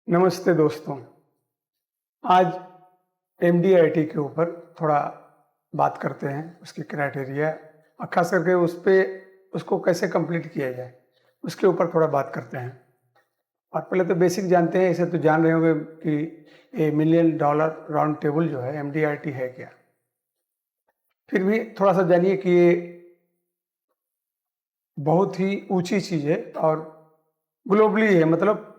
नमस्ते दोस्तों। आज एमडीआईटी के ऊपर थोड़ा बात करते हैं, उसकी क्राइटेरिया और ख़ास करके उसको कैसे कंप्लीट किया जाए, उसके ऊपर थोड़ा बात करते हैं। और पहले तो बेसिक जानते हैं, इसे तो जान रहे होंगे कि ये मिलियन डॉलर राउंड टेबल जो है एमडीआईटी है क्या। फिर भी थोड़ा सा जानिए कि ये बहुत ही ऊँची चीज़ है और ग्लोबली है। मतलब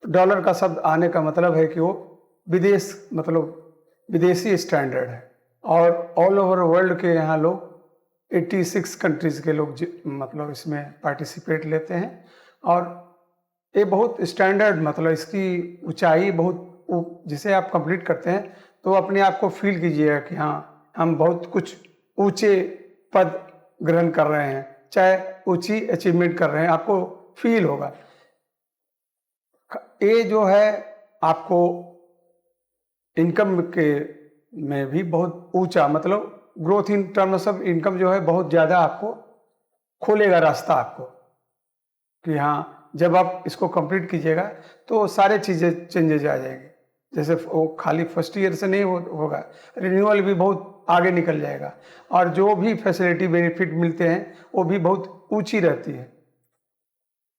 डॉलर का शब्द आने का मतलब है कि वो विदेशी स्टैंडर्ड है और ऑल ओवर वर्ल्ड के यहाँ लोग 86 कंट्रीज़ के लोग मतलब इसमें पार्टिसिपेट लेते हैं। और ये बहुत स्टैंडर्ड, मतलब इसकी ऊंचाई बहुत जिसे आप कंप्लीट करते हैं तो अपने आप को फील कीजिएगा कि हाँ, हम बहुत कुछ ऊंचे पद ग्रहण कर रहे हैं, चाहे ऊंची अचीवमेंट कर रहे हैं, आपको फील होगा। ये जो है आपको इनकम के में भी बहुत ऊंचा, मतलब growth in terms of income जो है बहुत ज़्यादा आपको खोलेगा रास्ता आपको कि हाँ, जब आप इसको कंप्लीट कीजिएगा तो सारे चीज़ें चेंजेज आ जाएंगे। जैसे वो खाली फर्स्ट ईयर से नहीं होगा, रिन्यूअल भी बहुत आगे निकल जाएगा और जो भी फैसिलिटी बेनिफिट मिलते हैं वो भी बहुत ऊंची रहती है।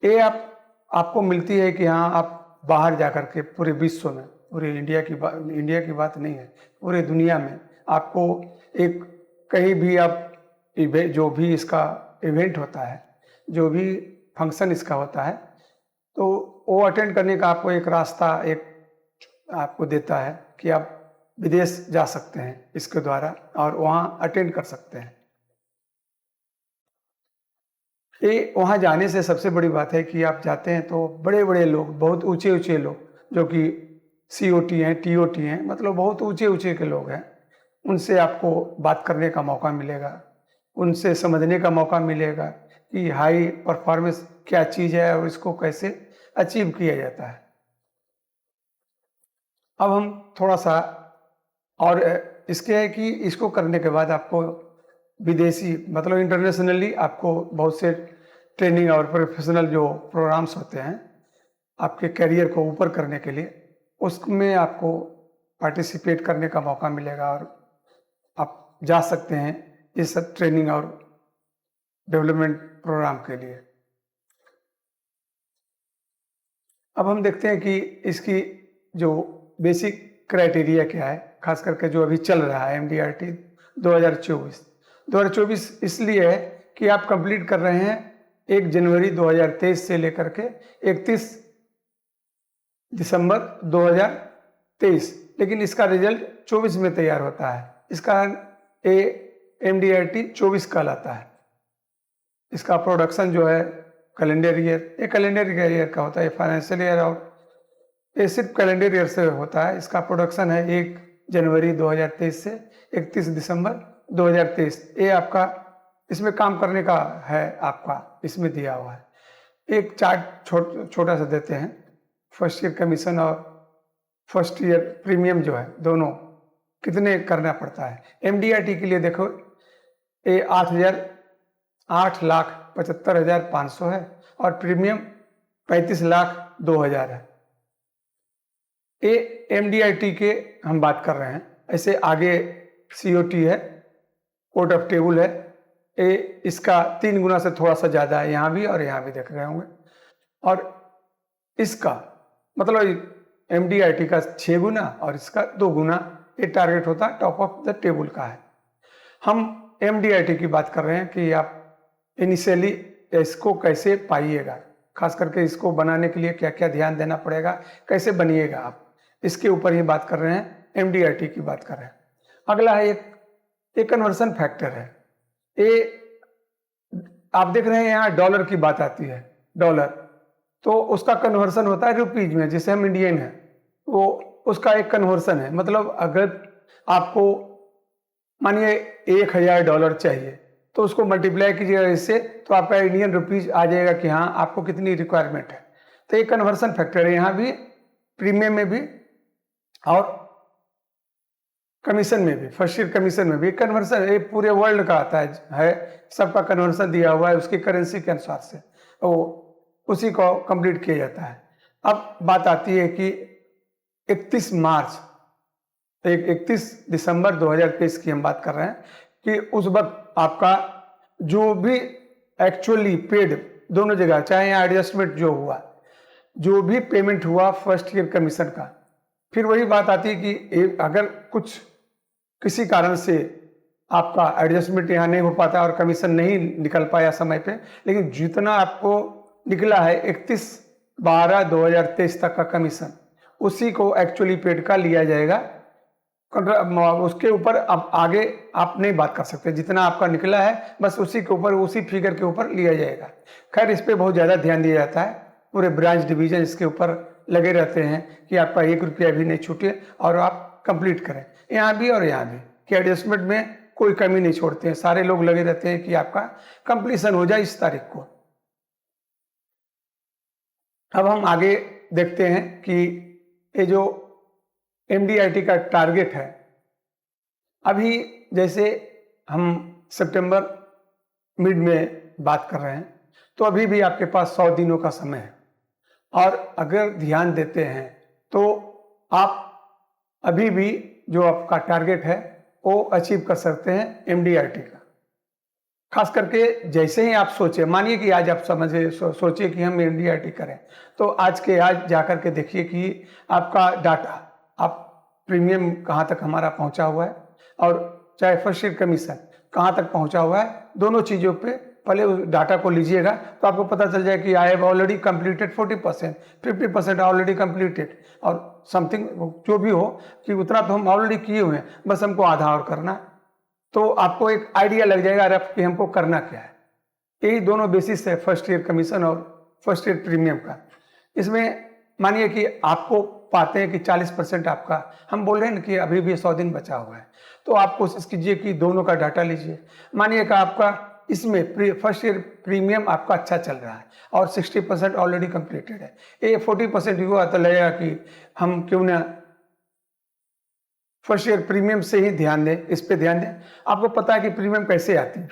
ये आपको मिलती है कि हाँ, आप बाहर जाकर के पूरे विश्व में, पूरे इंडिया की बात नहीं है, पूरे दुनिया में आपको एक कहीं भी आप जो भी इसका इवेंट होता है, जो भी फंक्शन इसका होता है, तो वो अटेंड करने का आपको एक रास्ता एक आपको देता है कि आप विदेश जा सकते हैं इसके द्वारा और वहाँ अटेंड कर सकते हैं। ये वहाँ जाने से सबसे बड़ी बात है कि आप जाते हैं तो बड़े-बड़े लोग, बहुत ऊँचे-ऊँचे लोग, जो कि सीओटी हैं, टीओटी हैं, मतलब बहुत ऊँचे-ऊँचे के लोग हैं, उनसे आपको बात करने का मौका मिलेगा, उनसे समझने का मौका मिलेगा कि हाई परफॉर्मेंस क्या चीज़ है और इसको कैसे अचीव किया जाता है। अब हम थोड़ा-सा और इसके है कि इसको करने के बाद आपको विदेशी, मतलब इंटरनेशनली आपको बहुत से ट्रेनिंग और प्रोफेशनल जो प्रोग्राम्स होते हैं आपके करियर को ऊपर करने के लिए, उसमें आपको पार्टिसिपेट करने का मौका मिलेगा और आप जा सकते हैं इस सब ट्रेनिंग और डेवलपमेंट प्रोग्राम के लिए। अब हम देखते हैं कि इसकी जो बेसिक क्राइटेरिया क्या है, खास करके जो अभी चल रहा है एमडीआरटी 2024। 2024 इसलिए है कि आप कंप्लीट कर रहे हैं 1 जनवरी 2023 से लेकर के 31 दिसंबर 2023, लेकिन इसका रिजल्ट 24 में तैयार होता है। इसका ए एमडीआरटी 24 कहलाता है। इसका प्रोडक्शन जो है कैलेंडर ईयर, ये कैलेंडर ईयर का होता है, फाइनेंशियल ईयर और ये सिर्फ कैलेंडर ईयर से होता है। इसका प्रोडक्शन है 1 जनवरी 2023 से 31 दिसंबर 2023। ये आपका इसमें काम करने का है, आपका इसमें दिया हुआ है। एक चार्ट छोटा सा देते हैं, फर्स्ट ईयर कमीशन और फर्स्ट ईयर प्रीमियम जो है दोनों कितने करना पड़ता है। एमडीआरटी के लिए देखो, ये 8,75,500 है और प्रीमियम 35,02,000 है। ये एमडीआईटी के हम बात कर रहे हैं। ऐसे आगे सीओटी है, कोड ऑफ टेबल है, ये इसका 3 गुना से थोड़ा सा ज़्यादा है, यहाँ भी और यहाँ भी देख रहे होंगे। और इसका मतलब एमडीआईटी का 6 गुना और इसका 2 गुना ये टारगेट होता है, टॉप ऑफ द टेबल का है। हम एमडीआईटी की बात कर रहे हैं कि आप इनिशियली इसको कैसे पाइएगा, खास करके इसको बनाने के लिए क्या क्या ध्यान देना पड़ेगा, कैसे बनिएगा आप, इसके ऊपर ही बात कर रहे हैं, एमडीआईटी की बात कर रहे हैं। अगला है एक कन्वर्सन फैक्टर है। ये आप देख रहे हैं यहाँ डॉलर की बात आती है, डॉलर तो उसका कन्वर्सन होता है रुपीज में, जिसे हम इंडियन है, वो उसका एक कन्वर्सन है। मतलब अगर आपको मानिए $1,000 चाहिए तो उसको मल्टीप्लाई कीजिएगा इससे, तो आपका इंडियन रुपीज आ जाएगा कि हाँ, आपको कितनी रिक्वायरमेंट है। तो ये कन्वर्सन फैक्टर है, यहाँ भी प्रीमियम में भी और कमीशन में भी, फर्स्ट ईयर कमीशन में भी कन्वर्सन, ये पूरे वर्ल्ड का आता है सबका कन्वर्सन दिया हुआ है उसकी करेंसी के अनुसार से, तो उसी को कंप्लीट किया जाता है। अब बात आती है कि 31 मार्च 31 दिसंबर 2023 की हम बात कर रहे हैं कि उस वक्त आपका जो भी एक्चुअली पेड दोनों जगह, चाहे यहाँ एडजस्टमेंट जो हुआ, जो भी पेमेंट हुआ फर्स्ट ईयर कमीशन का, फिर वही बात आती है कि अगर कुछ किसी कारण से आपका एडजस्टमेंट यहाँ नहीं हो पाता और कमीशन नहीं निकल पाया समय पे, लेकिन जितना आपको निकला है 31/12/2023 तक का कमीशन, उसी को एक्चुअली पेड का लिया जाएगा। उसके ऊपर अब आगे आप नहीं बात कर सकते, जितना आपका निकला है बस उसी के ऊपर, उसी फिगर के ऊपर लिया जाएगा। खैर, इस पे बहुत ज़्यादा ध्यान दिया जाता है, पूरे ब्रांच डिवीजन इसके ऊपर लगे रहते हैं कि आपका 1 रुपया भी नहीं छूटे और आप कंप्लीट करें, यहाँ भी और यहाँ भी, कि एडजस्टमेंट में कोई कमी नहीं छोड़ते हैं। सारे लोग लगे रहते हैं कि आपका कंप्लीशन हो जाए इस तारीख को। अब हम आगे देखते हैं कि ये जो MDRT का टारगेट है, अभी जैसे हम सितंबर मिड में बात कर रहे हैं, तो अभी भी आपके पास 100 दिनों का समय है, और अगर ध्यान देते हैं तो आप अभी भी जो आपका टारगेट है वो अचीव कर सकते हैं MDRT का। खास करके जैसे ही आप सोचे, मानिए कि आज आप सोचिए कि हम MDRT करें, तो आज जाकर के देखिए कि आपका डाटा, आप प्रीमियम कहाँ तक हमारा पहुँचा हुआ है, और चाहे फर्स्ट ईयर कमीशन कहाँ तक पहुँचा हुआ है, दोनों चीज़ों पे पहले उस डाटा को लीजिएगा तो आपको पता चल जाए कि I have already completed 40%, 50% already completed, और समथिंग जो भी हो कि उतना तो हम ऑलरेडी किए हुए हैं, बस हमको आधा और करना। तो आपको एक आइडिया लग जाएगा रफ कि हमको करना क्या है। यही दोनों बेसिस है फर्स्ट ईयर कमीशन और फर्स्ट ईयर प्रीमियम का। इसमें मानिए कि आपको पाते हैं कि 40% आपका, हम बोल रहे हैं ना कि अभी भी 100 दिन बचा हुआ है, तो आप कोशिश कीजिए कि दोनों का डाटा लीजिए। मानिए कि आपका इसमें फर्स्ट ईयर प्रीमियम आपका अच्छा चल रहा है और 60% ऑलरेडी कंप्लीटेड है, ये 40% हुआ तो लगेगा कि हम क्यों ना फर्स्ट ईयर प्रीमियम से ही ध्यान दें, इस पे ध्यान दें। आपको पता है कि प्रीमियम कैसे आती है,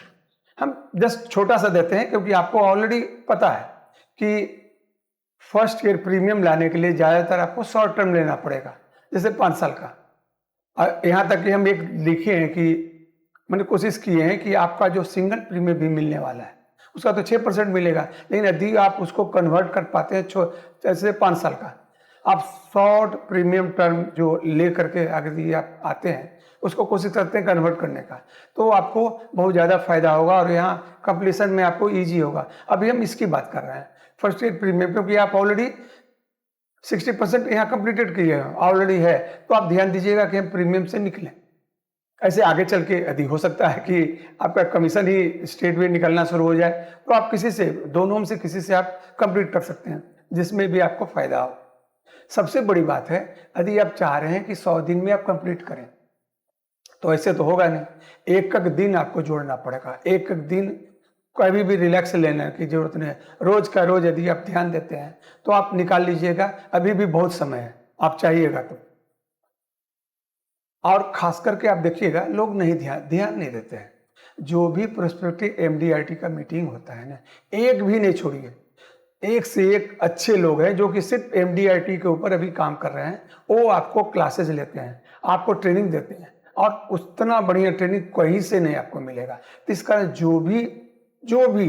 हम जस्ट छोटा सा देते हैं क्योंकि आपको ऑलरेडी पता है कि फर्स्ट ईयर प्रीमियम लाने के लिए ज़्यादातर आपको शॉर्ट टर्म लेना पड़ेगा, जैसे 5 साल का। और यहाँ तक कि हम एक लिखे हैं कि मैंने कोशिश की है कि आपका जो सिंगल प्रीमियम भी मिलने वाला है उसका तो 6% मिलेगा, लेकिन यदि आप उसको कन्वर्ट कर पाते हैं जैसे 5 साल का, आप शॉर्ट प्रीमियम टर्म जो ले करके अगर आप आते हैं उसको कोशिश करते हैं कन्वर्ट करने का, तो आपको बहुत ज़्यादा फायदा होगा और यहाँ कंप्लीशन में आपको ईजी होगा। अभी हम इसकी बात कर रहे हैं फर्स्ट ईयर प्रीमियम, क्योंकि आप ऑलरेडी 60% यहाँ कंप्लीटेड किए ऑलरेडी है, तो आप ध्यान दीजिएगा कि हम प्रीमियम से निकलें। ऐसे आगे चल के यदि हो सकता है कि आपका कमीशन ही स्टेट में निकलना शुरू हो जाए, तो आप किसी से, दोनों में से किसी से आप कंप्लीट कर सकते हैं, जिसमें भी आपको फायदा हो। सबसे बड़ी बात है, यदि आप चाह रहे हैं कि 100 दिन में आप कंप्लीट करें, तो ऐसे तो होगा नहीं, एक एक दिन आपको जोड़ना पड़ेगा। एक एक दिन कभी भी रिलैक्स लेने की जरूरत नहीं है, रोज का रोज यदि आप ध्यान देते हैं तो आप निकाल लीजिएगा, अभी भी बहुत समय है, आप चाहिएगा तो। और खास करके आप देखिएगा, लोग नहीं ध्यान नहीं देते हैं। जो भी प्रोस्पेक्टिव MDRT का मीटिंग होता है ना, एक भी नहीं छोड़िए, एक से एक अच्छे लोग हैं जो कि सिर्फ MDRT के ऊपर अभी काम कर रहे हैं, वो आपको क्लासेस लेते हैं, आपको ट्रेनिंग देते हैं, और उतना बढ़िया ट्रेनिंग कहीं से नहीं आपको मिलेगा। तो इस कारण जो भी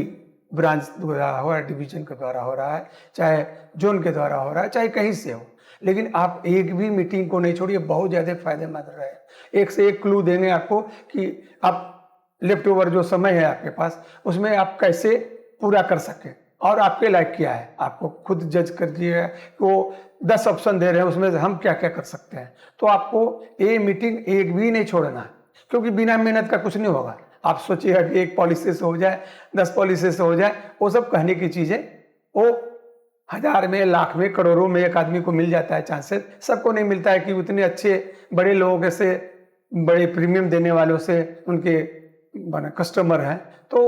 ब्रांच द्वारा हो रहा है, डिवीजन के द्वारा हो रहा है, चाहे जोन के द्वारा हो रहा है, चाहे कहीं से हो, लेकिन आप एक भी मीटिंग को नहीं छोड़िए, बहुत ज़्यादा फायदेमंद रहे। एक से एक क्लू देंगे आपको कि आप लेफ्ट ओवर जो समय है आपके पास, उसमें आप कैसे पूरा कर सकें, और आपके लायक क्या है, आपको खुद जज करिए कि वो 10 ऑप्शन दे रहे हैं, उसमें से हम क्या क्या कर सकते हैं। तो आपको ये मीटिंग एक भी नहीं छोड़ना, क्योंकि बिना मेहनत का कुछ नहीं होगा। आप सोचिएगा कि एक पॉलिसी से हो जाए, 10 पॉलिसी से हो जाए, वो सब कहने की चीज़ें, वो 1000 में, लाख में, करोड़ों में एक आदमी को मिल जाता है चांसेस, सबको नहीं मिलता है कि उतने अच्छे बड़े लोगों से, बड़े प्रीमियम देने वालों से उनके कस्टमर हैं, तो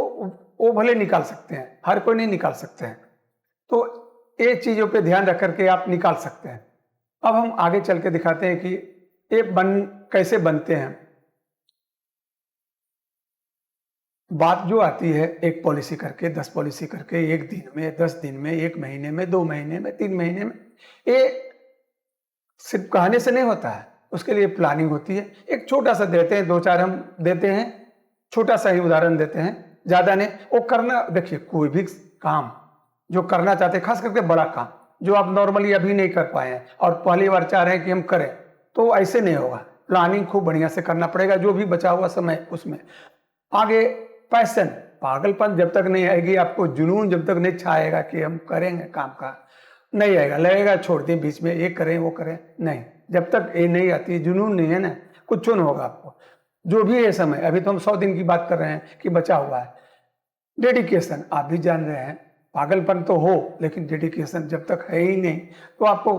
वो भले निकाल सकते हैं, हर कोई नहीं निकाल सकते हैं। तो ये चीज़ों पे ध्यान रख करके आप निकाल सकते हैं। अब हम आगे चल के दिखाते हैं कि ये कैसे बनते हैं। बात जो आती है एक पॉलिसी करके, 10 पॉलिसी करके, एक दिन में, 10 दिन में, 1 महीने में, 2 महीने में, 3 महीने में, ये सिर्फ कहने से नहीं होता है, उसके लिए प्लानिंग होती है। एक छोटा सा देते हैं, 2-4 हम देते हैं, छोटा सा ही उदाहरण देते हैं, ज़्यादा नहीं। वो करना, देखिए कोई भी काम जो करना चाहते हैं, खास करके बड़ा काम जो आप नॉर्मली अभी नहीं कर पाए हैं और पहली बार चाह रहे हैं कि हम करें, तो ऐसे नहीं होगा। प्लानिंग खूब बढ़िया से करना पड़ेगा, जो भी बचा हुआ समय उसमें। आगे पैशन, पागलपन जब तक नहीं आएगी आपको, जुनून जब तक नहीं छाएगा कि हम करेंगे काम का, नहीं आएगा। लगेगा छोड़ दें बीच में, ये करें वो करें, नहीं। जब तक ये नहीं आती, जुनून नहीं है ना, कुछ नहीं होगा आपको। जो भी है समय, अभी तो हम 100 दिन की बात कर रहे हैं कि बचा हुआ है। डेडिकेशन, आप भी जान रहे हैं, पागलपन तो हो लेकिन डेडिकेशन जब तक है ही नहीं तो आपको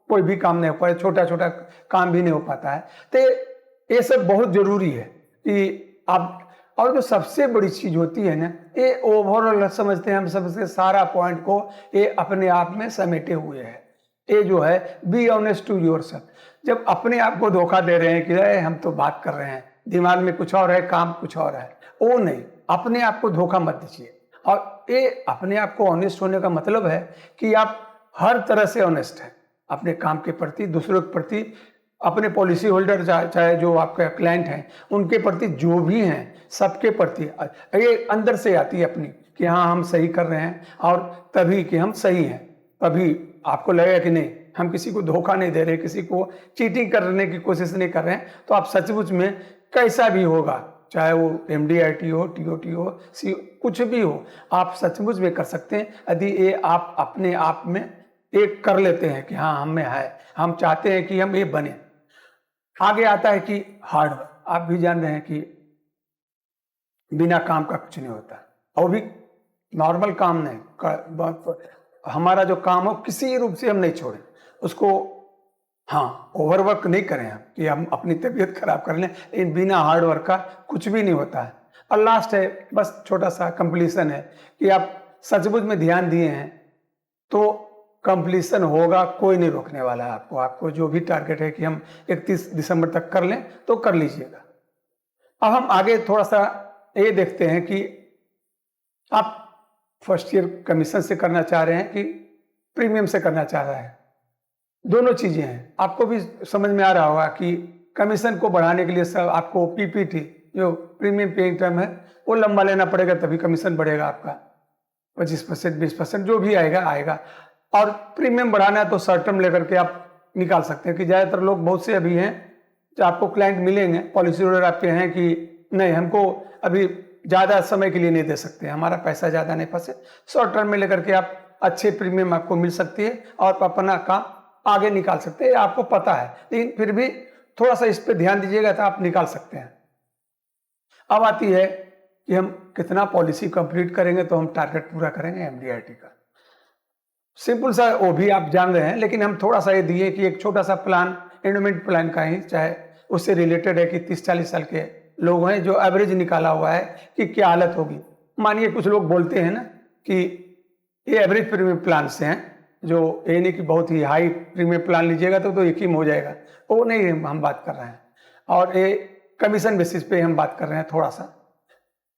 कोई भी काम नहीं हो पाए, छोटा छोटा काम भी नहीं हो पाता है। तो ये सब बहुत जरूरी है कि आप, और जो सबसे बड़ी चीज होती है ना, ये ओवरऑल समझते हैं हम सबसे सारा पॉइंट को, ये अपने आप में समेटे हुए है। ये जो है, बी ऑनेस्ट टू योरसेल्फ। जब अपने आप को धोखा दे रहे हैं कि अरे हम तो बात कर रहे हैं, दिमाग में कुछ और है, काम कुछ और है, वो नहीं, अपने आप को धोखा मत दीजिए। और ये अपने आप को ऑनेस्ट होने का मतलब है कि आप हर तरह से ऑनेस्ट हैं, अपने काम के प्रति, दूसरों के प्रति, अपने पॉलिसी होल्डर चाहे जो आपके क्लाइंट हैं उनके प्रति, जो भी हैं सबके प्रति ये अंदर से आती है अपनी कि हाँ हम सही कर रहे हैं, और तभी कि हम सही हैं। तभी आपको लगेगा कि नहीं, हम किसी को धोखा नहीं दे रहे, किसी को चीटिंग करने की कोशिश नहीं कर रहे हैं, तो आप सचमुच में कैसा भी होगा, चाहे वो MDIT हो, TOT हो, कुछ भी हो, आप सचमुच में कर सकते हैं यदि ये आप अपने आप में एक कर लेते हैं कि हाँ हम में है, हम चाहते हैं कि हम ये बने। आगे आता है कि हार्ड वर्क। आप भी जान रहे हैं कि बिना काम का कुछ नहीं होता, और भी नॉर्मल काम नहीं, हमारा जो काम हो किसी रूप से हम नहीं छोड़ें उसको। हाँ, ओवरवर्क नहीं करें हम कि हम अपनी तबीयत खराब कर लें, लेकिन बिना हार्ड वर्क का कुछ भी नहीं होता है। और लास्ट है, बस छोटा सा कंप्लीशन है कि आप सचमुच में ध्यान दिए हैं तो कंप्लीशन होगा, कोई नहीं रोकने वाला है आपको। आपको जो भी टारगेट है कि हम 31 दिसंबर तक कर लें तो कर लीजिएगा। अब हम आगे थोड़ा सा ये देखते हैं कि आप फर्स्ट ईयर कमीशन से करना चाह रहे हैं कि प्रीमियम से करना चाह रहे हैं, दोनों चीजें हैं। आपको भी समझ में आ रहा होगा कि कमीशन को बढ़ाने के लिए सब आपको PPT जो प्रीमियम पेइंग टर्म है वो लंबा लेना पड़ेगा, तभी कमीशन बढ़ेगा आपका। 25%, 20% जो भी आएगा आएगा। और प्रीमियम बढ़ाना है तो शॉर्ट टर्म लेकर के आप निकाल सकते हैं कि ज़्यादातर लोग, बहुत से अभी हैं जो आपको क्लाइंट मिलेंगे, पॉलिसी होल्डर आपके हैं कि नहीं हमको अभी ज़्यादा समय के लिए नहीं दे सकते, हमारा पैसा ज़्यादा नहीं फंसे, शॉर्ट टर्म में लेकर के आप अच्छे प्रीमियम आपको मिल सकती है और अपना काम आगे निकाल सकते हैं। आपको पता है, लेकिन फिर भी थोड़ा सा इस पर ध्यान दीजिएगा तो आप निकाल सकते हैं। अब आती है कि हम कितना पॉलिसी कंप्लीट करेंगे तो हम टारगेट पूरा करेंगे MDIT का। सिंपल सा वो भी आप जान रहे हैं, लेकिन हम थोड़ा सा ये दिए कि एक छोटा सा प्लान, एंडोमेंट प्लान का ही, चाहे उससे रिलेटेड है कि 30-40 साल के लोग हैं जो एवरेज निकाला हुआ है कि क्या हालत होगी। मानिए कुछ लोग बोलते हैं ना कि ये एवरेज प्रीमियम प्लान से हैं, जो ये नहीं कि बहुत ही हाई प्रीमियम प्लान लीजिएगा तो एक ही में हो जाएगा, वो नहीं हम बात कर रहे हैं। और ये कमीशन बेसिस पे हम बात कर रहे हैं, थोड़ा सा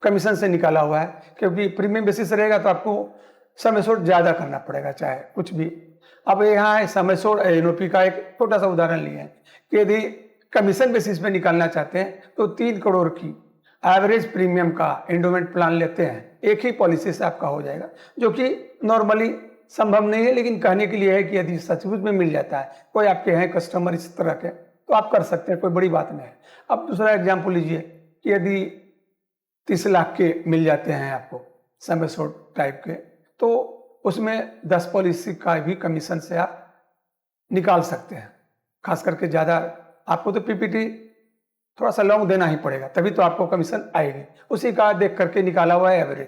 कमीशन से निकाला हुआ है, क्योंकि प्रीमियम बेसिस रहेगा तो आपको समय सोट ज़्यादा करना पड़ेगा चाहे कुछ भी। अब यहाँ समय सोट NOP का एक छोटा सा उदाहरण लिया है कि यदि कमीशन बेसिस पे निकालना चाहते हैं तो 3 करोड़ की एवरेज प्रीमियम का एंडोमेंट प्लान लेते हैं, एक ही पॉलिसी से आपका हो जाएगा, जो कि नॉर्मली संभव नहीं है, लेकिन कहने के लिए है कि यदि सचमुच में मिल जाता है, कोई आपके हैं कस्टमर इस तरह के, तो आप कर सकते हैं, कोई बड़ी बात नहीं है। अब दूसरा एग्जाम्पल लीजिए कि यदि 30 लाख के मिल जाते हैं आपको समय सोट टाइप के, तो उसमें 10 पॉलिसी का भी कमीशन से आप निकाल सकते हैं। खास करके ज़्यादा आपको तो PPT थोड़ा सा लॉन्ग देना ही पड़ेगा, तभी तो आपको कमीशन आएगी। उसी का देख करके निकाला हुआ है एवरेज।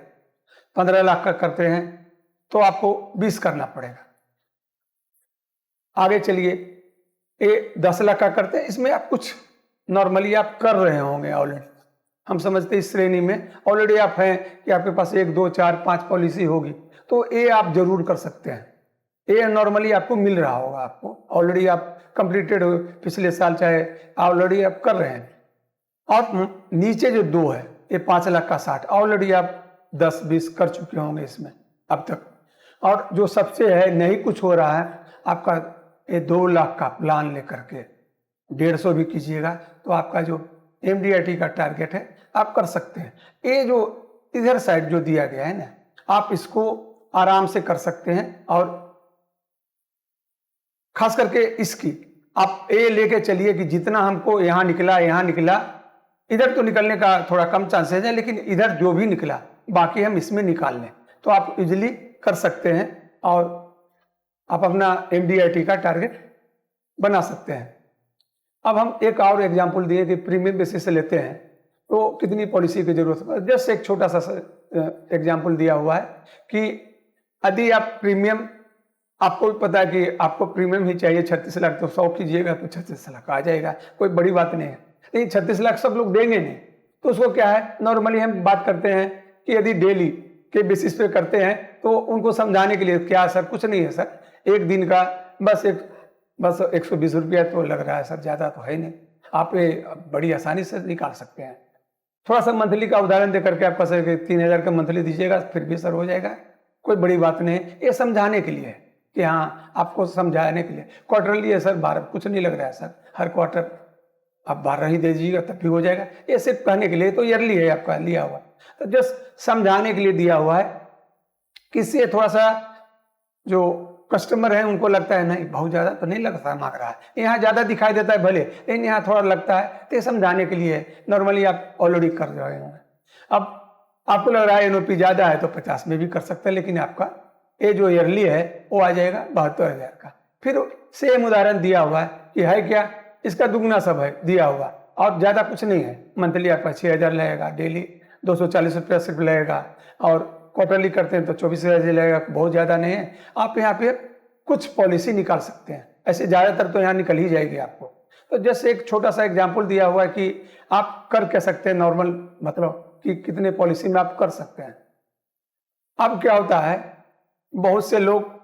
15 लाख का करते हैं तो आपको 20 करना पड़ेगा। आगे चलिए, ये 10 लाख का करते हैं, इसमें आप कुछ नॉर्मली आप कर रहे होंगे ऑलरेडी, हम समझते हैं इस श्रेणी में ऑलरेडी आप हैं कि आपके पास 1, 2, 4, 5 पॉलिसी होगी, तो ये आप जरूर कर सकते हैं। ये नॉर्मली आपको मिल रहा होगा, आपको ऑलरेडी आप कंप्लीटेड हो पिछले साल, चाहे ऑलरेडी आप कर रहे हैं। और नीचे जो 2 है, ये 5 लाख का 60, ऑलरेडी आप 10-20 कर चुके होंगे इसमें अब तक। और जो सबसे है नहीं कुछ हो रहा है, आपका ये 2 लाख का प्लान लेकर के 150 भी कीजिएगा तो आपका जो एमडीआईटी का टारगेट है आप कर सकते हैं। ये जो इधर साइड जो दिया गया है ना, आप इसको आराम से कर सकते हैं। और खास करके इसकी आप ये लेके चलिए कि जितना हमको यहाँ निकला, इधर तो निकलने का थोड़ा कम चांसेस है, लेकिन इधर जो भी निकला बाकी हम इसमें निकाल लें तो आप इजीली कर सकते हैं और आप अपना एमडीआईटी का टारगेट बना सकते हैं। अब हम एक और एग्जांपल दिए कि प्रीमियम बेसिस से लेते हैं तो कितनी पॉलिसी की जरूरत है। जस्ट एक छोटा सा एग्जांपल दिया हुआ है कि यदि आप प्रीमियम, आपको भी पता है कि आपको प्रीमियम ही चाहिए 36 लाख, तो 100 कीजिएगा तो 36 लाख आ जाएगा, कोई बड़ी बात नहीं है। लेकिन 36 लाख सब लोग देंगे नहीं, तो उसको क्या है, नॉर्मली हम बात करते हैं कि यदि डेली के बेसिस पे करते हैं तो उनको समझाने के लिए, क्या सर कुछ नहीं है सर, एक दिन का बस 120 रुपया तो लग रहा है सर, ज़्यादा तो है नहीं, आप ये बड़ी आसानी से निकाल सकते हैं। थोड़ा सा मंथली का उदाहरण दे करके आप कह सकते 3000 का मंथली दीजिएगा फिर भी सर हो जाएगा, कोई बड़ी बात नहीं है। ये समझाने के लिए है कि हाँ, आपको समझाने के लिए। क्वार्टरली है सर 12, कुछ नहीं लग रहा है सर, हर क्वार्टर आप 12 ही दे दीजिएगा तब भी हो जाएगा। ये सिर्फ कहने के लिए, तो ईयरली है आपका लिया हुआ, तो जस्ट समझाने के लिए दिया हुआ है। किसी थोड़ा सा जो कस्टमर है उनको लगता है नहीं बहुत ज़्यादा तो नहीं लगता मांग रहा है, यहाँ ज़्यादा दिखाई देता है भले, लेकिन यहाँ थोड़ा लगता है, तो ये समझाने के लिए नॉर्मली आप ऑलरेडी कर रहे हैं। अब आपको लग रहा है एनओपी ज़्यादा है तो 50 में भी कर सकते हैं, लेकिन आपका ये जो ईयरली है वो आ जाएगा 72,000 का। फिर सेम उदाहरण दिया हुआ है कि है क्या, इसका दुगना सब है दिया हुआ और ज़्यादा कुछ नहीं है। मंथली आपका 6,000 लगेगा, डेली 240 रुपया सिर्फ लगेगा, और क्वार्टरली करते हैं तो 24,000 लगेगा, बहुत ज़्यादा नहीं है। आप यहाँ पे कुछ पॉलिसी निकाल सकते हैं, ऐसे ज़्यादातर तो यहाँ निकल ही जाएगी आपको। तो जैसे एक छोटा सा एग्जाम्पल दिया हुआ है कि आप कर कह सकते हैं नॉर्मल, मतलब कि कितने पॉलिसी में आप कर सकते हैं। अब क्या होता है, बहुत से लोग,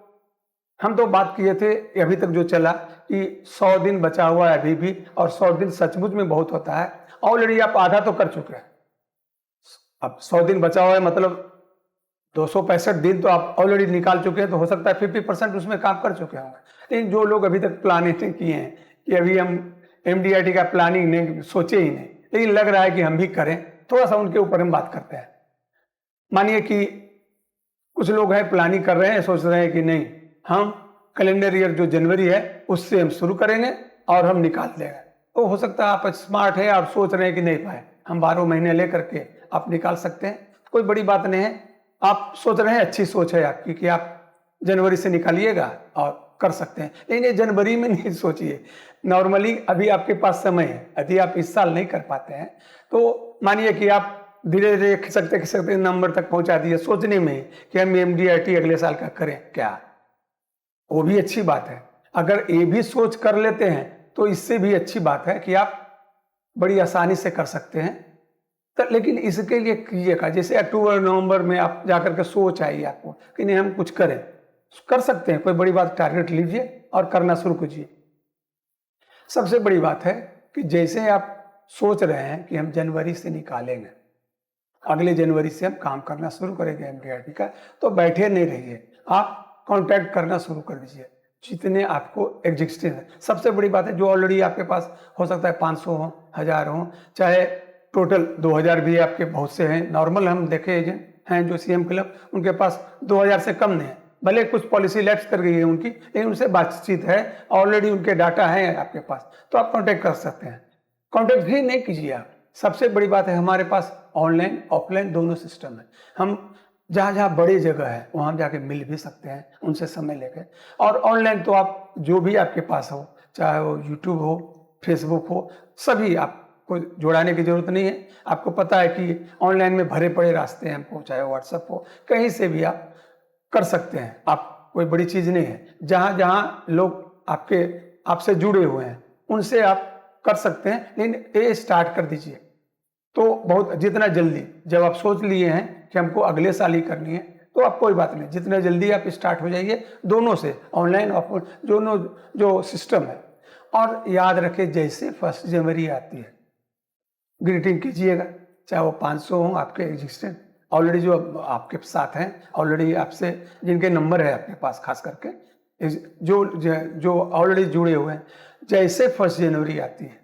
हम तो बात किए थे अभी तक जो चला कि 100 दिन बचा हुआ है अभी भी, और 100 दिन सचमुच में बहुत होता है। ऑलरेडी आप आधा तो कर चुके हैं, अब 100 दिन बचा हुआ है मतलब 265 दिन तो आप ऑलरेडी निकाल चुके हैं, तो हो सकता है 50% उसमें काम कर चुके होंगे। लेकिन जो लोग अभी तक प्लानिंग नहीं किए हैं कि अभी हम एमडीआईटी का प्लानिंग नहीं सोचे ही नहीं, लेकिन लग रहा है कि हम भी करें, थोड़ा सा उनके ऊपर हम बात करते हैं। मानिए कि कुछ लोग हैं प्लानिंग कर रहे हैं, सोच रहे हैं कि नहीं हम कैलेंडर ईयर जो जनवरी है उससे हम शुरू करेंगे और हम निकाल देंगे। तो हो सकता है आप स्मार्ट है, आप सोच रहे हैं कि नहीं पाए, हम 12 महीने ले करके आप निकाल सकते हैं, कोई बड़ी बात नहीं है। आप सोच रहे हैं, अच्छी सोच है आपकी कि आप जनवरी से निकालिएगा और कर सकते हैं, लेकिन ये जनवरी में नहीं सोचिए। नॉर्मली अभी आपके पास समय है, यदि आप इस साल नहीं कर पाते हैं तो मानिए कि आप धीरे धीरे खिसकते नंबर तक पहुंचा दिए, सोचने में कि हम एमडीआईटी अगले साल का करें क्या, वो भी अच्छी बात है। अगर ये भी सोच कर लेते हैं तो इससे भी अच्छी बात है कि आप बड़ी आसानी से कर सकते हैं। तो लेकिन इसके लिए कीजिएगा, जैसे अक्टूबर नवंबर में आप जाकर के सोच आइए आपको कि नहीं हम कुछ करें, कर सकते हैं, कोई बड़ी बात, टारगेट लीजिए और करना शुरू कीजिए। सबसे बड़ी बात है कि जैसे आप सोच रहे हैं कि हम जनवरी से निकालेंगे, अगले जनवरी से हम काम करना शुरू करेंगे एमडीआईटी का, तो बैठे नहीं रहिए, आप कांटेक्ट करना शुरू कर दीजिए जितने आपको एग्जिस्टिंग है। सबसे बड़ी बात है जो ऑलरेडी आपके पास हो सकता है 500 हो, 1000 हो, चाहे टोटल 2000 भी आपके बहुत से हैं। नॉर्मल हम देखे एजेंट हैं जो सीएम क्लब, उनके पास 2000 से कम नहीं है, भले कुछ पॉलिसी लैप्स कर गई है उनकी, लेकिन उनसे बातचीत है, ऑलरेडी उनके डाटा है आपके पास, तो आप कांटेक्ट कर सकते हैं। कांटेक्ट ही नहीं कीजिए आप। सबसे बड़ी बात है हमारे पास ऑनलाइन ऑफलाइन दोनों सिस्टम है, हम जहाँ जहाँ बड़ी जगह है वहाँ जाके मिल भी सकते हैं उनसे समय लेकर। और ऑनलाइन तो आप जो भी आपके पास हो, चाहे वो यूट्यूब हो, फेसबुक हो, सभी आपको जोड़ाने की जरूरत नहीं है। आपको पता है कि ऑनलाइन में भरे पड़े रास्ते हैं हमको, चाहे व्हाट्सएप हो, कहीं से भी आप कर सकते हैं। आप कोई बड़ी चीज़ नहीं है, जहाँ जहाँ लोग आपसे जुड़े हुए हैं उनसे आप कर सकते हैं, लेकिन ये स्टार्ट कर दीजिए। तो बहुत जितना जल्दी, जब आप सोच लिए हैं कि हमको अगले साल ही करनी है, तो आप कोई बात नहीं, जितने जल्दी आप स्टार्ट हो जाइए दोनों से, ऑनलाइन ऑफलाइन दोनों जो सिस्टम है। और याद रखें जैसे 1 जनवरी आती है ग्रीटिंग कीजिएगा, चाहे वो 500 हो आपके एग्जिस्टेंट ऑलरेडी जो आपके साथ हैं, ऑलरेडी आपसे जिनके नंबर है आपके पास, खास करके जो जो ऑलरेडी जुड़े हुए हैं, जैसे 1 जनवरी आती है,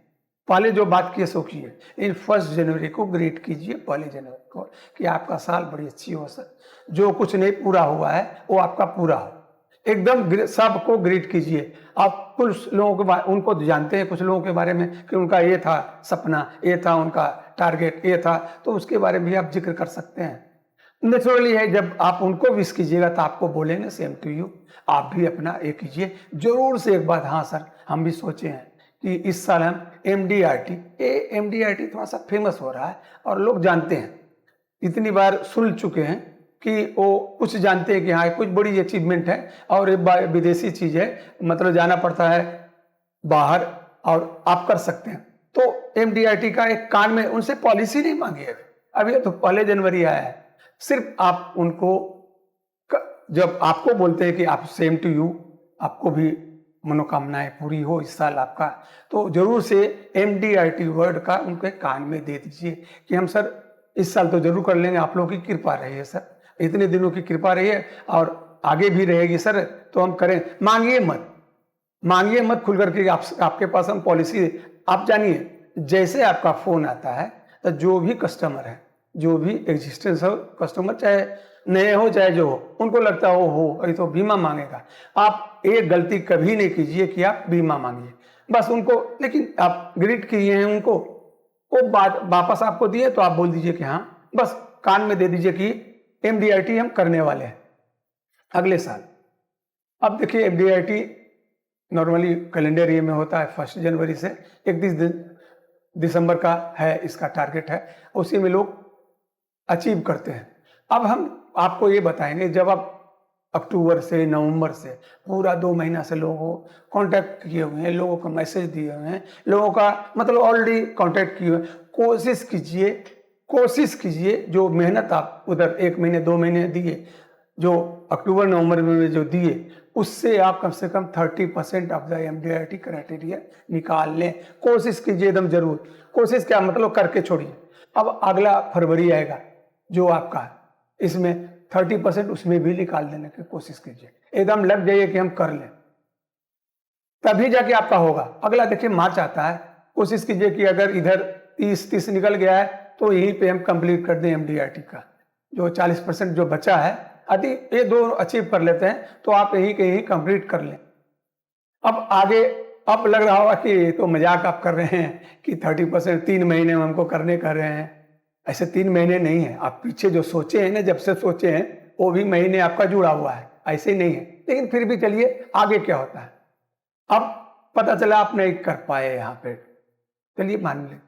पहले जो बात की सो की है, इन 1 जनवरी को ग्रीट कीजिए, पहले जनवरी को, कि आपका साल बड़ी अच्छी हो सर, जो कुछ नहीं पूरा हुआ है वो आपका पूरा हो, एकदम सबको ग्रीट कीजिए। आप कुछ लोगों के उनको जानते हैं, कुछ लोगों के बारे में कि उनका ये था सपना, ये था उनका टारगेट, ये था, तो उसके बारे में भी आप जिक्र कर सकते हैं। नेचुरली है, जब आप उनको विश कीजिएगा तो आपको बोलेंगे सेम टू यू, आप भी अपना ये कीजिए जरूर से एक बात। हाँ सर, हम भी सोचे हैं कि इस साल हम MDRT, ये MDRT थोड़ा सा फेमस हो रहा है और लोग जानते हैं, इतनी बार सुन चुके हैं कि वो कुछ जानते हैं कि हाँ कुछ बड़ी अचीवमेंट है और ये विदेशी चीज है, मतलब जाना पड़ता है बाहर और आप कर सकते हैं। तो MDRT का एक कान में उनसे पॉलिसी नहीं मांगी है, अभी तो 1 जनवरी आया है, सिर्फ आप उनको जब आपको बोलते हैं कि आप सेम टू यू, आपको भी मनोकामनाएं पूरी हो इस साल आपका, तो जरूर से MDRT वर्ड का उनके कान में दे दीजिए कि हम सर इस साल तो जरूर कर लेंगे, आप लोगों की कृपा रही है सर, इतने दिनों की कृपा रही है और आगे भी रहेगी सर, तो हम करें। मांगिए मत खुल करके, आपके पास हम पॉलिसी, आप जानिए जैसे आपका फोन आता है तो जो भी कस्टमर है, जो भी एग्जिस्टेंस हो कस्टमर, चाहे नए हो चाहे जो हो, उनको लगता हो ये तो बीमा मांगेगा, आप एक गलती कभी नहीं कीजिए कि आप बीमा मांगिए, बस उनको, लेकिन आप ग्रीट किए हैं उनको, वो बात वापस आपको दिए तो आप बोल दीजिए कि हाँ, बस कान में दे दीजिए कि MDRT हम करने वाले हैं अगले साल। अब देखिए MDRT नॉर्मली कैलेंडर ईयर में होता है, 1 जनवरी से 31 दिसंबर का है, इसका टारगेट है, उसी में लोग अचीव करते हैं। अब हम आपको ये बताएंगे, जब आप अक्टूबर से नवंबर से पूरा 2 महीना से लोगों को कांटेक्ट किए हुए हैं, लोगों को मैसेज दिए हुए हैं, लोगों का मतलब ऑलरेडी कांटेक्ट किए हुए, कोशिश कीजिए जो मेहनत आप उधर 1 महीने 2 महीने दिए, जो अक्टूबर नवंबर में जो दिए, उससे आप कम से कम 30% ऑफ द MDRT क्राइटेरिया निकाल लें। कोशिश कीजिए एकदम जरूर, कोशिश क्या मतलब करके छोड़िए। अब अगला फरवरी आएगा जो आपका, इसमें 30% उसमें भी निकाल देने की कोशिश कीजिए, एकदम लग जाइए कि हम कर लें, तभी जाके आपका होगा। अगला देखिए मार्च आता है, कोशिश कीजिए कि अगर इधर 30 निकल गया है तो यहीं पे हम कंप्लीट कर दें MDRT का, जो 40% जो बचा है, यदि ये 2 अचीव कर लेते हैं तो आप यहीं के यहीं कंप्लीट कर लें। अब आगे, अब लग रहा होगा कि तो मजाक आप कर रहे हैं कि 30% 3 महीने में हमको करने कर रहे हैं, ऐसे 3 महीने नहीं है, आप पीछे जो सोचे हैं ना, जब से सोचे हैं वो भी महीने आपका जुड़ा हुआ है, ऐसे ही नहीं है, लेकिन फिर भी चलिए आगे क्या होता है। अब पता चला आप नहीं कर पाए यहाँ पे, चलिए मान ले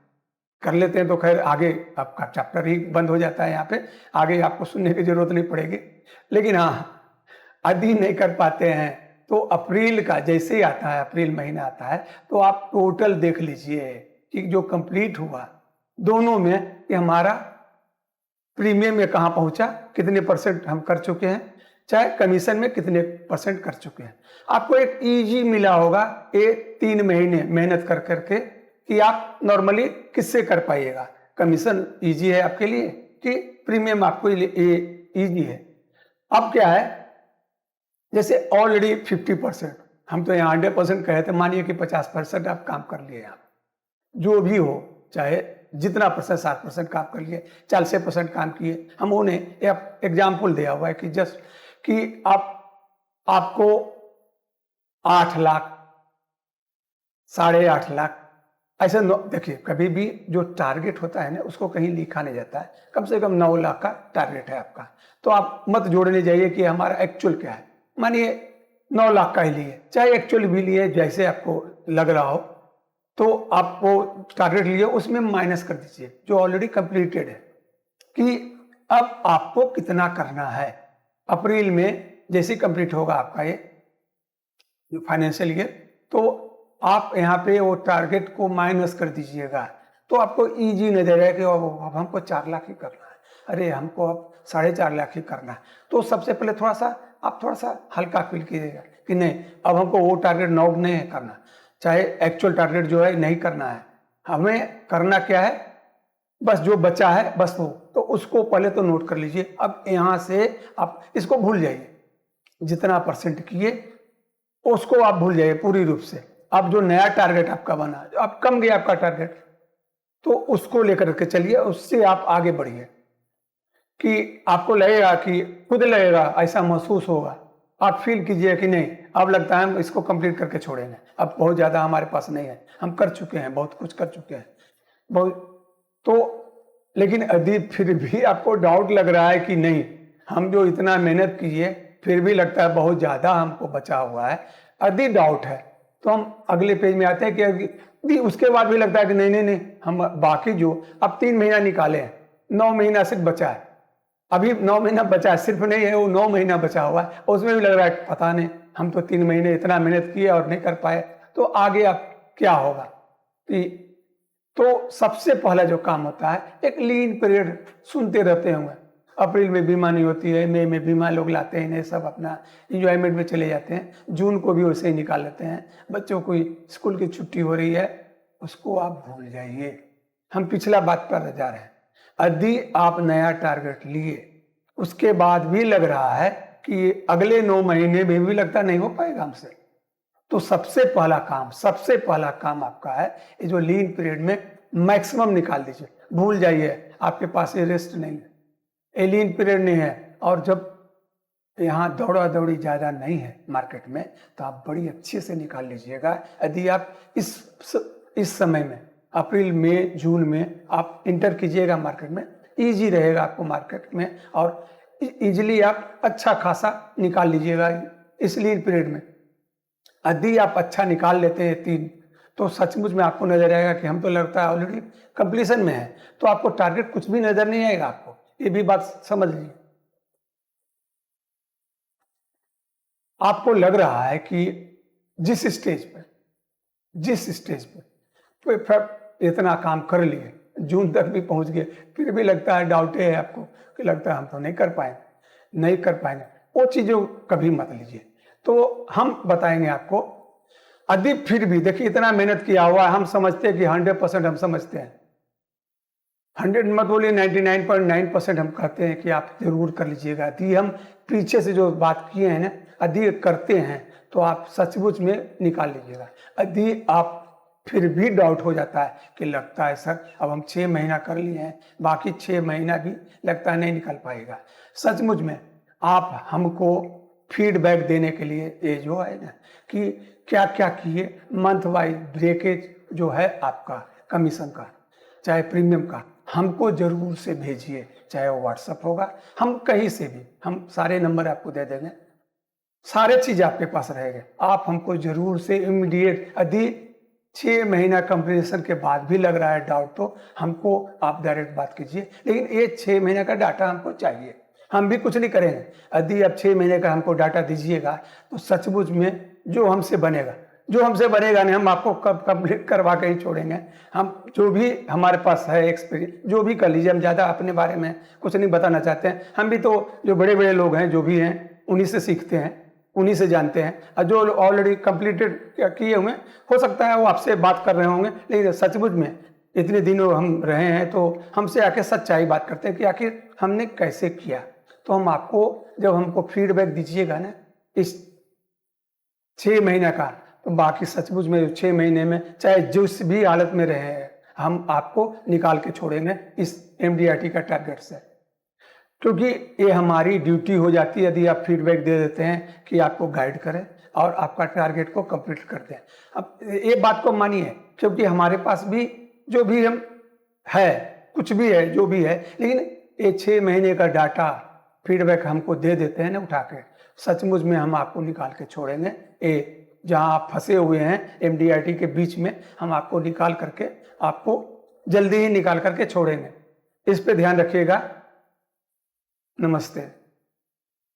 कर लेते हैं, तो खैर आगे आपका चैप्टर ही बंद हो जाता है, यहाँ पे आगे आपको सुनने की जरूरत नहीं पड़ेगी। लेकिन हाँ, यदि नहीं कर पाते हैं तो अप्रैल का जैसे ही आता है, अप्रैल महीना आता है, तो आप टोटल देख लीजिए कि जो कंप्लीट हुआ दोनों में कि हमारा प्रीमियम में कहाँ पहुंचा, कितने % हम कर चुके हैं, चाहे कमीशन में कितने % कर चुके हैं। आपको एक इजी मिला होगा ये 3 महीने मेहनत कर करके कि आप नॉर्मली किससे कर पाइएगा, कमीशन इजी है आपके लिए कि प्रीमियम आपको इजी है। अब क्या है, जैसे ऑलरेडी 50%, हम तो यहाँ 100% कहे थे, मानिए कि 50% आप काम कर लिए, आप जो भी हो, चाहे जितना %, 60% काम कर लिए, 40% काम किए, हम उन्हें एग्जाम्पल दिया हुआ है कि जस्ट कि आपको 8 लाख 8.5 लाख ऐसे, देखिए कभी भी जो टारगेट होता है ना, उसको कहीं लिखा नहीं जाता है, कम से कम 9 लाख का टारगेट है आपका, तो आप मत जोड़ने जाइए कि हमारा एक्चुअल क्या है। मानिए 9 लाख का ही लिए, चाहे एक्चुअल भी लिए, जैसे आपको लग रहा हो, तो आप वो टारगेट लिए उसमें माइनस कर दीजिए जो ऑलरेडी कंप्लीटेड है, कि अब आपको कितना करना है। अप्रैल में जैसे कंप्लीट होगा आपका ये फाइनेंशियल ईयर, तो आप यहाँ पे वो टारगेट को माइनस कर दीजिएगा, तो आपको इजी नजर आएगा कि अब हमको 4 लाख ही करना है, अरे हमको अब 4.5 लाख ही करना है। तो सबसे पहले आप थोड़ा सा हल्का फील कीजिएगा कि नहीं, अब हमको वो टारगेट नॉट नहीं करना, चाहे एक्चुअल टारगेट जो है नहीं करना है, हमें करना क्या है, बस जो बचा है बस वो, तो उसको पहले तो नोट कर लीजिए। अब यहाँ से आप इसको भूल जाइए, जितना % किए उसको आप भूल जाइए पूरी रूप से। अब जो नया टारगेट आपका बना, अब कम गया आपका टारगेट, तो उसको लेकर के चलिए, उससे आप आगे बढ़िए कि आपको लगेगा कि खुद लगेगा, ऐसा महसूस होगा, आप फील कीजिए कि नहीं अब लगता है हम इसको कंप्लीट करके छोड़ेंगे, अब बहुत ज़्यादा हमारे पास नहीं है, हम कर चुके हैं, बहुत कुछ कर चुके हैं बहुत। तो लेकिन यदि फिर भी आपको डाउट लग रहा है कि नहीं हम जो इतना मेहनत किए फिर भी लगता है बहुत ज़्यादा हमको बचा हुआ है, यदि डाउट है तो हम अगले पेज में आते हैं कि यदि उसके बाद भी लगता है कि नहीं नहीं नहीं हम बाकी जो अब 3 महीना निकाले हैं, 9 महीना सिर्फ बचा है, अभी 9 महीना बचा है, सिर्फ नहीं है वो 9 महीना बचा हुआ है, उसमें भी लग रहा है पता नहीं हम तो 3 महीने इतना मेहनत किए और नहीं कर पाए, तो आगे अब क्या होगा। तो सबसे पहला जो काम होता है, एक लीन पीरियड सुनते रहते होंगे, अप्रैल में बीमा नहीं होती है, मई में बीमा लोग लाते हैं, इन्हें सब अपना इंजॉयमेंट में चले जाते हैं, जून को भी वैसे ही निकाल लेते हैं, बच्चों को स्कूल की छुट्टी हो रही है, उसको आप भूल जाइए। हम पिछला बात पर जा रहे हैं, यदि आप नया टारगेट लिए उसके बाद भी लग रहा है कि अगले 9 महीने में भी लगता नहीं हो पाएगा हमसे, तो सबसे पहला काम आपका है ये जो लीन पीरियड में मैक्सिमम निकाल दीजिए, भूल जाइए आपके पास ये रेस्ट नहीं है, ये लीन पीरियड नहीं है। और जब यहाँ दौड़ा दौड़ी ज़्यादा नहीं है मार्केट में तो आप बड़ी अच्छे से निकाल लीजिएगा। यदि आप इस समय में अप्रैल मई जून में आप इंटर कीजिएगा मार्केट में, ईजी रहेगा आपको मार्केट में और इजीली आप अच्छा खासा निकाल लीजिएगा इस लीन पीरियड में। यदि आप अच्छा निकाल लेते हैं 3 तो सचमुच में आपको नजर आएगा कि हम तो लगता है ऑलरेडी कंप्लीशन में है, तो आपको टारगेट कुछ भी नजर नहीं आएगा आपको, ये भी बात समझ लीजिए। आपको लग रहा है कि जिस स्टेज पे तो इतना काम कर लिए, जून तक भी पहुंच गए, फिर भी लगता है डाउट है आपको कि लगता है हम तो नहीं कर पाएंगे, वो चीज़ों कभी मत लीजिए। तो हम बताएंगे आपको, यदि फिर भी देखिए इतना मेहनत किया हुआ है, हम समझते हैं कि 100% हम समझते हैं, 100 मत बोलिए 99.9% हम कहते हैं कि आप जरूर कर लीजिएगा। यदि हम पीछे से जो बात किए हैं ना, यदि करते हैं तो आप सचमुच में निकाल लीजिएगा। यदि आप फिर भी डाउट हो जाता है कि लगता है सर अब हम 6 महीना कर लिए हैं, बाकी 6 महीना भी लगता है नहीं निकल पाएगा, सचमुच में आप हमको फीडबैक देने के लिए ये जो है ना कि क्या क्या किए, मंथ वाइज ब्रेकेज जो है आपका कमीशन का चाहे प्रीमियम का, हमको जरूर से भेजिए, चाहे वो व्हाट्सएप होगा, हम कहीं से भी, हम सारे नंबर आपको दे देंगे, सारे चीज आपके पास रहेंगे, आप हमको जरूर से इमीडिएट, यदि 6 महीना कंप्लीशन के बाद भी लग रहा है डाउट तो हमको आप डायरेक्ट बात कीजिए, लेकिन ये 6 महीने का डाटा हमको चाहिए, हम भी कुछ नहीं करेंगे। यदि आप 6 महीने का हमको डाटा दीजिएगा तो सचमुच में जो हमसे बनेगा नहीं, हम आपको कब कंप्लीट करवा के ही छोड़ेंगे। हम जो भी हमारे पास है एक्सपीरियंस जो भी कर लीजिए, हम ज़्यादा अपने बारे में कुछ नहीं बताना चाहते हैं, हम भी तो जो बड़े बड़े लोग हैं जो भी हैं उन्हीं से सीखते हैं, उन्हीं से जानते हैं, और जो ऑलरेडी कंप्लीटेड किए हुए हो सकता है वो आपसे बात कर रहे होंगे, लेकिन सचमुच में इतने दिनों हम रहे हैं तो हमसे आके सच्चाई बात करते हैं कि आखिर हमने कैसे किया। तो हम आपको जब हमको फीडबैक दीजिएगा ना इस 6 महीने का, तो बाकी सचमुच में 6 महीने में चाहे जिस भी हालत में रहे हैं हम आपको निकाल के छोड़ेंगे इस MDRT का टारगेट से, क्योंकि ये हमारी ड्यूटी हो जाती है यदि आप फीडबैक दे देते हैं कि आपको गाइड करें और आपका टारगेट को कंप्लीट कर दें। अब ये बात को मानिए, क्योंकि हमारे पास भी जो भी हम है कुछ भी है जो भी है, लेकिन ये 6 महीने का डाटा फीडबैक हमको दे देते हैं ना उठा के, सचमुच में हम आपको निकाल के छोड़ेंगे। ये जहाँ आप फंसे हुए हैं MDRT के बीच में, हम आपको निकाल करके आपको जल्दी ही निकाल करके छोड़ेंगे, इस पे ध्यान रखिएगा। नमस्ते।